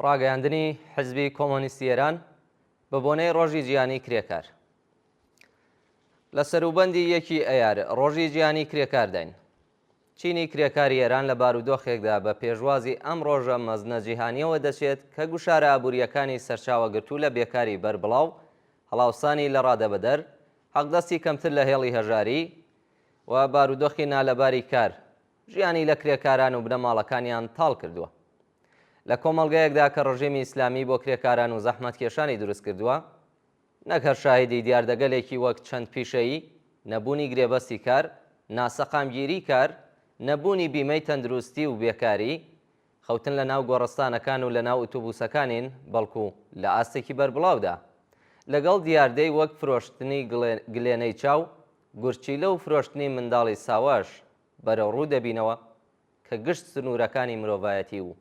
ڕاگەیاندنی حزبی کۆمۆنیستی ئێران بە بۆنەی ڕۆژی جیهانی کرێکار. لە سەروبەندی 1 ئەیار ڕۆژی جیهانی کرێکار داین. چینی کرێکاری ئێران لە بارودۆخێکدا بە پێشوازی ئەم ڕۆژە مەزنە جیهانیەوە دەچێت کە گوشارە ئابوووریەکانی سەرچاوەگرتوو لە بێکاری بەربڵاو، هەڵاوسانی لە ڕادەبەدەر، حەقدەستی کەمتر لە هێڵی هەژاری و بارودۆخی نالەباری کار ژیانی لە کرێکاران و بنەماڵەکانیان تاڵ کردووە. لە کۆمەڵگەیەکدا کە ڕژیمی ئیسلامی بۆ کرێکاران و زەحمەتکێشانی دروست کردووە، نەک هەر شاهدی دیاردەگەلێکی وەک چەند پیشەیی، نەبوونی گرێبەستی کار، ناسەقامگیری کار، نەبوونی بیمەی تەندروستی و بێکاری، خەوتن لە ناو گۆڕستانەکان و لە ناو ئۆتۆبوسەکانین، بەڵکو لە ئاستێکی بەربڵاودا، لەگەڵ دیاردەی وەک فرۆشتنی گلێنەی چاو، گورچیلە و فرۆشتنی منداڵی ساواش بەرەوڕوو دەبینەوە کە گشت سنوورەکانی مرۆڤایەتی و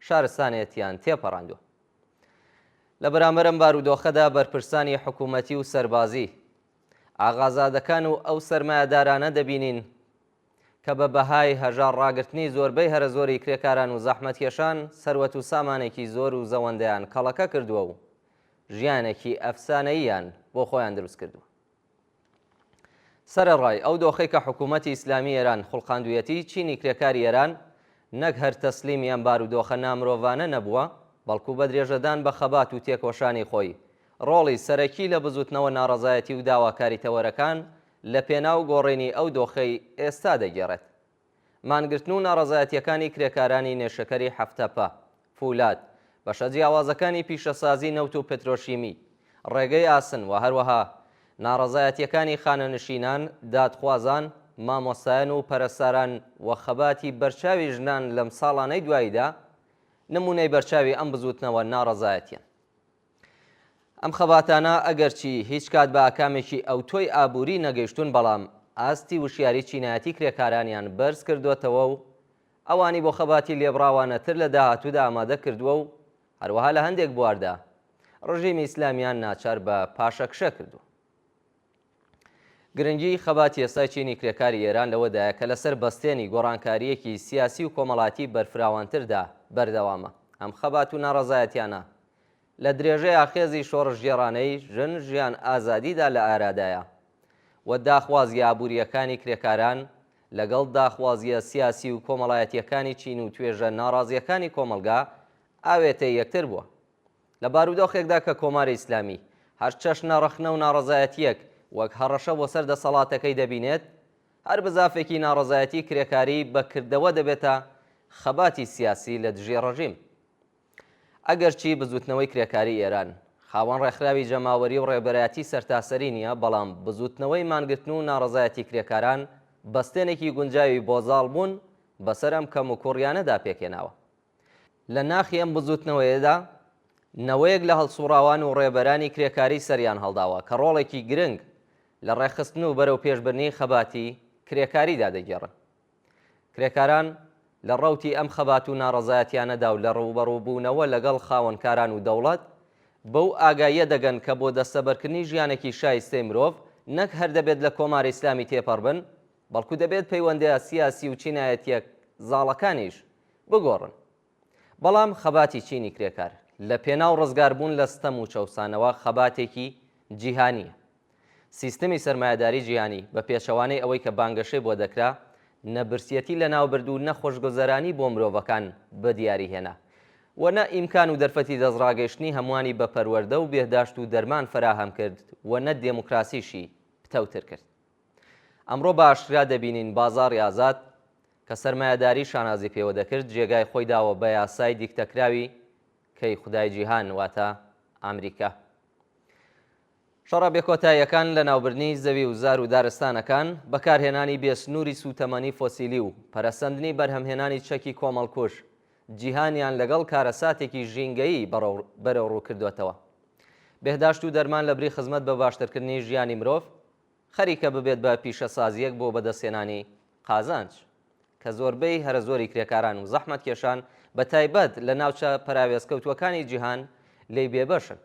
شارستانێتیان تێپەڕاندووە. لە بەرامبەرم بارودۆخەدا بەرپرسانی حکوومەتی و سەربازی، ئاغازادەکان و ئەو سەرمایەدارانە دەبینین کە بە بەهای هەژار ڕاگررتنی زۆربەی هەرە زۆری کرێکاران و زەحمەتکێشان سەروەت و سامانێکی زۆر و زەوەندەیان کەڵەکە کردووە و ژیانێکی ئەفسانەییان بۆ خۆیان دروست کردووە. سەرەڕای ئەو دۆخەی کە حکوومەتی ئیسلامی ئێران خوڵقاندوویەتی چینی کرێکاری ئێران نەک هەر تەسلیمیان بارودۆخە نامرۆڤانە نەبووە، بەڵکو بە درێژەدان بە خەبات و تێکۆشانی خۆی ڕۆڵی سەرەکی لە بزوتنەوە ناڕەزایەتی و داواکاری تەوەرەکان لە پێناو گۆڕینی ئەو دۆخەی ئێستا دەگێڕێت. مانگرتن و ناڕەزایەتیەکانی کرێکارانی نێشەکەری حەفتەپە، فولاد، بەشە جیاوازەکانی پیشەسازی نەوت و پێترۆشیمی، ڕێگەی ئاسن و هەروەها ناڕەزایەتیەکانی خانەنشینان، دادخوازان، مامۆستایان و پەرستاران و خەباتی بەرچاوی ژنان لەم ساڵانەی دواییدا نمونەی بەرچاوی ئەم بزوتنەوە ناڕەزایەتیان. ئەم خەباتانە ئەگەرچی هیچ کات بە ئاکامێکی ئەو تۆی ئابووری نەگەیشتون، بەڵام ئاستی وشیاری چینایەتی کرێکارانیان بەرز کردوێتەوە و ئەوانی بۆ خەباتی لێبڕاوانەتر لە داهاتوودا ئامادە کردووە و هەروەها لە هەندێک بواردا ڕژیمی ئیسلامیان ناچار بە پاشەکشە کردووە. گرنگی خەباتی ئێستای چینی کرێکاری ئێران لەوەدایە کە لەسەر بەستێنی گۆڕانکاریەکی سیاسی و کۆمەڵاتی بەرفراوانتردا بەردەوامە. ئەم خەبات و ناڕەزایەتیانە لە درێژەی ئاخێزی شۆڕش گێڕانەی ژن ژیان ئازادیدا لە ئارادایە و داخوازی ئابوووریەکانی کرێکاران لەگەڵ داخوازیە سیاسی و کۆمەڵایەتیەکانی چین و توێژە ناڕازیەکانی کۆمەلگا ئاوێتەی یەکتر بووە. لە بارودۆخێکدا کە کۆماری ئیسلامی هەر چەشنە ڕەخنە و ناڕەزایەتیەک وەک هەڕەشە بۆ سەر دەسەڵاتەکەی دەبینێت، هەر بزافێکی ناڕەزایەتی کرێکاری بەکردەوە دەبێتە خەباتی سیاسی لە دژی ڕەژیم. ئەگەرچی بزوتنەوەی کرێکاری ئێران خاوەن ڕێکخراوی جەماوەری و ڕێبەرایەتی سەرتاسەری نییە، بەڵام بزوتنەوەی مانگرتن و ناڕەزایەتی کرێکاران بەستێنێکی گونجاوی بۆزاڵ بوون بەسەر ئەم کەم و کوڕیانەدا پێکێناوە. لە ناخی ئەم بزوتنەوەیەدا نەوەیەک لە هەڵسوڕاوان و ڕێبەرانی کرێکاری سەریان هەڵداوە کە ڕۆڵێکی گرنگ لە ڕێخستن و بەرەو پێشبردنی خەباتی کرێکاریدا دەگێڕن. کرێکاران لە ڕەوتی ئەم خەبات و ناڕەزایەتیانەدا و لە ڕووبەڕووبوونەوە لەگەڵ خاوەنکاران و دەوڵەت بەو ئاگاییە دەگەن کە بۆ دەستەبەرکردنی ژیانێکی شایستەی مرۆڤ نەک هەر دەبێت لە کۆماری ئیسلامی تێپەڕبن، بەڵکو دەبێت پەیوەندیە سیاسی و چینایەتیەک زاڵەکانیش بگۆڕن. بەڵام خەباتی چینی کرێکار لە پێناو ڕزگاربوون لە ستەم و چەوسانەوە خەباتێکی جیهانیە. سیستەمی سەرمایەداری جیهانی بە پێچەوانەی ئەوەی کە بانگەشەی بۆ دەکرا نەبرسیەتی لە ناوبرد و نەخۆشگوزەرانی بۆ مرۆڤەکان بە دیاری هێنا و نە ئیمکان و دەرفەتی دەستڕاگەیشتنی هەمووانی بە پەروەردە و بێداشت و دەرمان فراهەم کرد و نە دێموکراسیشی پتەوتر کرد. ئەمڕۆ بە ئاشکرا دەبینین بازاڕی ئازاد کە سەرمایەداری شانازی پێوە دەکرد جێگای خۆی داوە بە یاسای دیکتەکراوی کەی خودای جیهان واتە ئەمریکا. شەڕە بێکۆتاییەکان لە ناوبردنی زەوی و زار و دارستانەکان، بەکارهێنانی بێسنووری سوتەمەنی فۆسیلی و پەرەسەندنی بەرهەمهێنانی چەکی کۆمەڵکوژ جیهانیان لەگەڵ کارەساتێکی ژینگەیی بەرەو ڕوو کردوێتەوە. بێهداشت و دەرمان لە بری خزمەت بە باشترکردنی ژیانی مرۆڤ خەریکە ببێت بە پیشەسازیەک بۆ بەدەستێنانی قازانج کە زۆربەی هەرە زۆری کرێکاران و زەحمەتکێشان بە تایبەت لە ناوچە پەراوێزکەوتوەکانی جیهان لێی بێبەشن.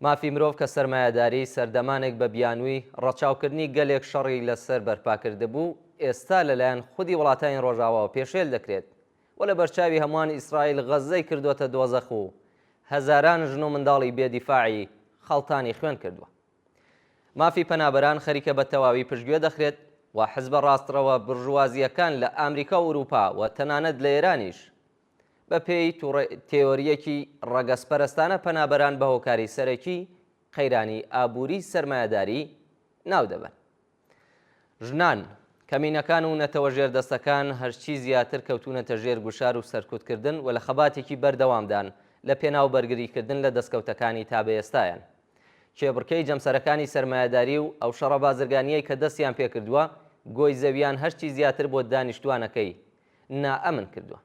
مافی مرۆڤ کە سەرمایەداری سەردەمانێک بە بیانووی ڕەچاوکردنی گەلێک شەڕی لەسەر بەرپاکرده بوو، ئێستا لەلایەن خودی وڵاتانی ڕۆژاواوە پێشێل دەکرێت و و لە بەرچاوی هەمووان ئیسرائیل غەزەی کردوتە دۆزەخ و هەزاران ژن و منداڵی بێدیفاعی خەڵتانی خوێن کردووە. مافی پەنابەران خەریکە بە تەواوی پشتگوێ دەخرێت و حزبە ڕاستڕەوە برژوازیەکان لە ئامریکا و ئوروپا و تەنانەت لە ئێرانیش بە پێی تێۆریەکی ڕەگەزپەرستانە پەنابەران بە هۆکاری سەرەکی قەیرانی ئابووری سەرمایەداری ناو دەبن. ژنان، کەمینەکان و نەتەوە ژێردەستەکان هەرچی زیاتر کەوتونەتە ژێر گوشار و سەرکوتکردن و لە خەباتێکی بەردەوامدان لە پێناو بەرگریکردن لە دەستکەوتەکانی تا بەئێستایان. کێبڕکەی جەمسەرەکانی سەرمایەداری و ئەو شەڕە بازرگانیەی کە دەستیان پێکردووە گۆی زەویان هەرچی زیاتر بۆ دانیشتوانەکەی نائەمن کردووە.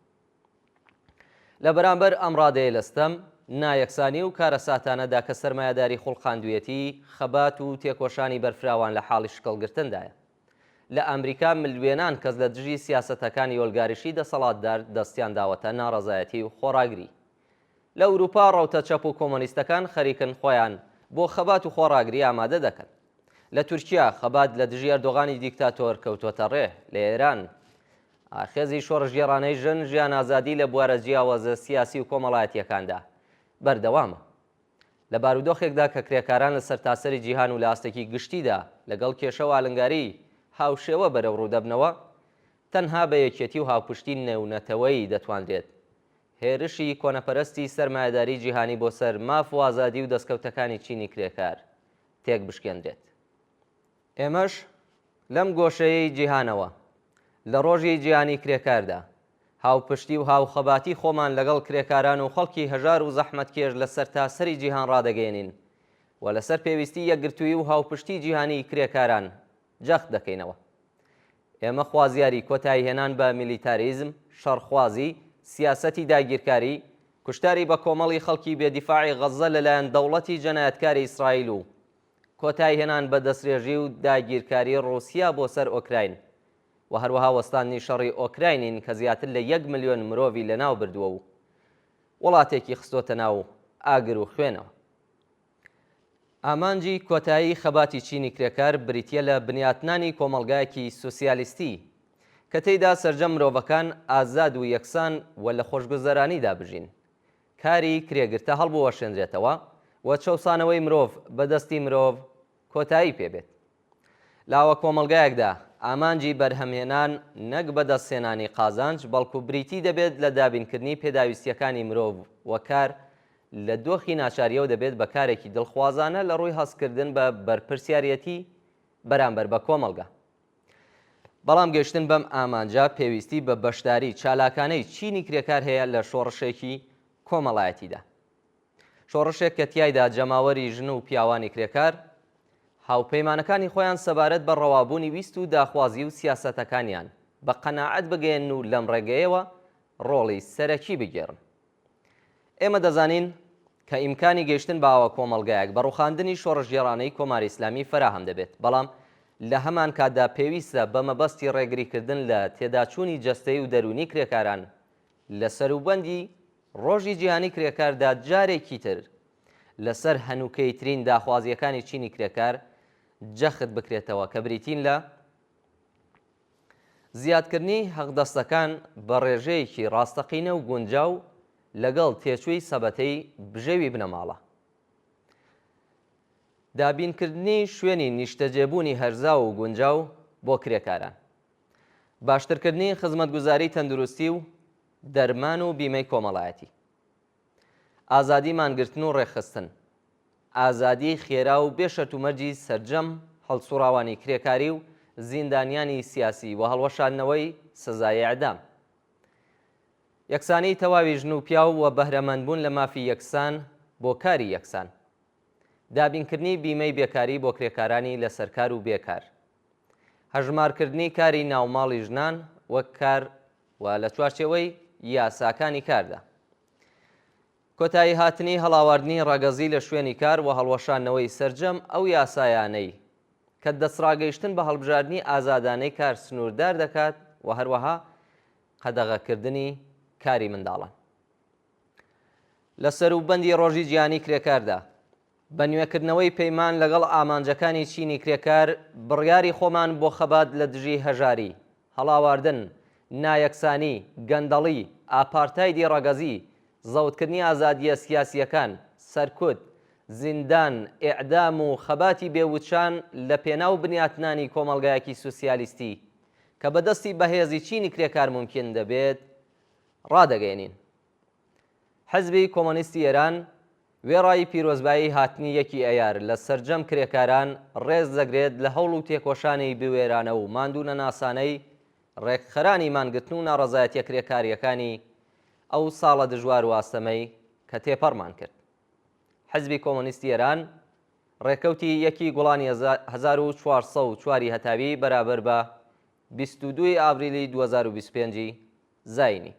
لە بەرامبەر ئەم ڕادەیە لەستەم نایەکسانی و کارە ساتانەدا کە سەرمایەداری خوڵقاندوویەتی خەبات و تێکۆشانی بەرفراوان لە حاڵی شکڵگرتندایە. لە ئەمریکا ملیێنان کەس لە دژی سیاسەتەکانی وەلگاریشی دەسەڵاتدار دەستیان داوەتە ناڕەزایەتی و خۆڕاگری. لە ئەوروپا ڕەوتە چەپ و کۆمۆنیستەکان خەریکن خۆیان بۆ خەبات و خۆڕاگری ئامادە دەکەن. لە تورکیا خەبات لە دژی ئەردۆغانی دیکتاتۆر کەوتۆتە ڕێ. لە ئێران ئاخێزی شۆڕژگێڕانەی ژن ژیان ئازادی لە بوارە جیاوازە سیاسی و کۆمەڵایەتیەکاندا بەردەوامە. لە بارودۆخێکدا کە کرێکاران لە سەرتاسەری جیهان و لە ئاستێکی گشتیدا لەگەڵ کێشە و ئالنگاری هاوشێوە بەرەو ڕوودەبنەوە، تەنها بە یەکێتی و هاوپشتی نێونەتەوەی دەتوانرێت هێرشی کۆنەپەرستی سەرمایەداری جیهانی بۆ سەر ماف و ئازادی و دەستکەوتەکانی چینی کرێکار تێک بشکێنرێت. ئێمەش لەم گۆشەیەی جیهانەوە لە ڕۆژی جیهانی کرێکاردا هاوپشتی و هاوخەباتی خۆمان لەگەڵ کرێکاران و خەڵکی هەژار و زەحمەتکێش لە سەرتاسەری جیهان ڕادەگەێنین و لەسەر پێویستی یەکگرتووی و هاوپشتی جیهانی کرێکاران جەخت دەکەینەوە. ئێمە خوازیاری کۆتایی هێنان بە میلیتاریزم، شەڕخوازی، سیاسەتی داگیرکاری، کوشتاری بە کۆمەڵی خەڵکی بێدیفاعی غەزە لەلایەن دەوڵەتی جەنایەتکاری ئیسرائیل و کۆتایی هێنان بە دەستێژی و داگیرکاری ڕووسیا بۆ سەر ئۆکراین و هەروەها وەستانی شەڕی ئۆکراینین کە زیاتر لە 1 ملیۆن مرۆڤی لەناو بردووە و وڵاتێکی خستۆتە ناو ئاگر و خوێنەوە. ئامانجی کۆتایی خەباتی چینی کرێکار بریتیە لە بنیاتنانی کۆمەڵگایەکی سوسیالیستی کە تێیدا سەرجەم مرۆڤەکان ئازاد و یەکسان و لە خۆشگوزەرانی دابژین. کاری کرێگرتە هەڵبوەشێنرێتەوە و چەوسانەوەی مرۆڤ بەدەستی مرۆڤ کۆتایی پێبێت. لاوە کۆمەڵگایەکدا ئامانجی بەرهەمهێنان نەک بەدەستهێنانی قازانج بەڵکو بریتی دەبێت لە دابینکردنی پێداویستیەکانی مرۆڤ و کار لە دۆخی ناچاریەوە دەبێت بە کارێکی دڵخوازانە لە ڕووی هەستکردن بە بەرپرسیارەتی بەرامبەر بە کۆمەڵگا. بەڵام گەشتن بەم ئامانجا پێویستی بە بەشداری چالاکانەی چینی کرێکار هەیە لە شۆڕشێکی کۆمەڵایەتیدا. شۆڕشێک کە تیایدا جەماوەری ژن و پیاوانی کرێکار هاوپەیمانەکانی خۆیان سەبارەت بە ڕەوابوونی ویست و داخوازی و سیاسەتەکانیان بە قەناعەت بگەێن و لەم ڕێگەیەوە ڕۆڵی سەرەکی بگێڕن. ئێمە دەزانین کە ئیمکانی گەیشتن باوە کۆمەڵگایەک بە ڕووخاندنی شۆڕژگێڕانەی کۆماری ئیسلامی فراهم دەبێت، بەڵام لە هەمان کاتدا پێویستە بە مەبەستی ڕێگریکردن لە تێداچوونی جەستەی و دەرونی کرێکاران لە سەروبەندی ڕۆژی جیهانی کرێکاردا جارێکی تر لەسەر هەنووکەیترین داخوازیەکانی چینی کرێکار جەخت بکرێتەوە کە بریتین لە زیادکردنی حەقدەستەکان بە ڕێژەیەکی ڕاستەقینە و گونجاو لەگەڵ تێچووی سەبەتەی بژێوی بنەماڵە. دابینکردنی شوێنی نیشتەجێبوونی هەرزا و گونجاو بۆ کرێکاران، باشترکردنی خزمەتگوزاری تەندروستی و دەرمان و بیمەی کۆمەڵایەتی، ئازادی مانگرتن و ڕێخستن، ئازادی خێرا و بێشەرت و مەرجی سەرجەم هەڵسوڕاوانی کرێکاری و زیندانیانی سیاسی و هەڵوەشاندنەوەی سزای ئەعدام، یەکسانی تەواوی ژن و پیاو و بەهرەمەندبوون لە مافی یەکسان بۆ کاری یەکسان، دابینکردنی بیمەی بێکاری بۆ کرێکارانی لە سەرکار و بێکار، هەژمارکردنی کاری ناوماڵی ژنان وەک کار و لە چوارچێوەی یاساکانی کاردا، کۆتایی هاتنی هەڵاواردنی ڕەگەزی لە شوێنی کار و هەڵوەشانەوەی سەرجەم ئەو یاسایانەی کە دەسڕاگەیشتن بە هەڵبژاردننی ئازادانەی کار سنووردار دەکات و هەروەها قەدەغەکردنی کاری منداڵان. لە سەروبەندی ڕۆژی جیهانی کرێکاردا بە نوێکردنەوەی پەیمان لەگەڵ ئامانجەکانی چینی کرێکار بڕیاری خۆمان بۆ خەبات لە دژی هەژاری، هەڵاواردن، نایەکسانی، گەندەڵی، ئاپارتایدی ڕەگەزی، زەوتکردنی ئازادیە سیاسیەکان، سەرکوت، زیندان، ئیعدام و خەباتی بێوچان لە پێناو بنیاتنانی کۆمەڵگایەکی سوسیالیستی کە بەدەستی بەهێزی چینی کرێکار ممکن دەبێت ڕادەگەێنین. حزبی کۆمۆنیستی ئێران وێڕایی پیرۆزبایی هاتنی یەکی ئەیار لە سەرجەم کرێکاران ڕێز دەگرێت لە هەوڵ و تێکۆشانی بوێرانە و ماندوونە ناسانەی ڕێکخەرانی مانگرتن و ناڕەزایەتیە کرێکاریەکانی ئەو ساڵە دژوار و ئاستەمەی کە تێپەڕمان کرد. حزبی کۆمۆنیستی ئێران ڕێکەوتی یەکی گوڵانی 1404 هەتاوی بەرابەر بە 22 ئابریلی 2025 زاینی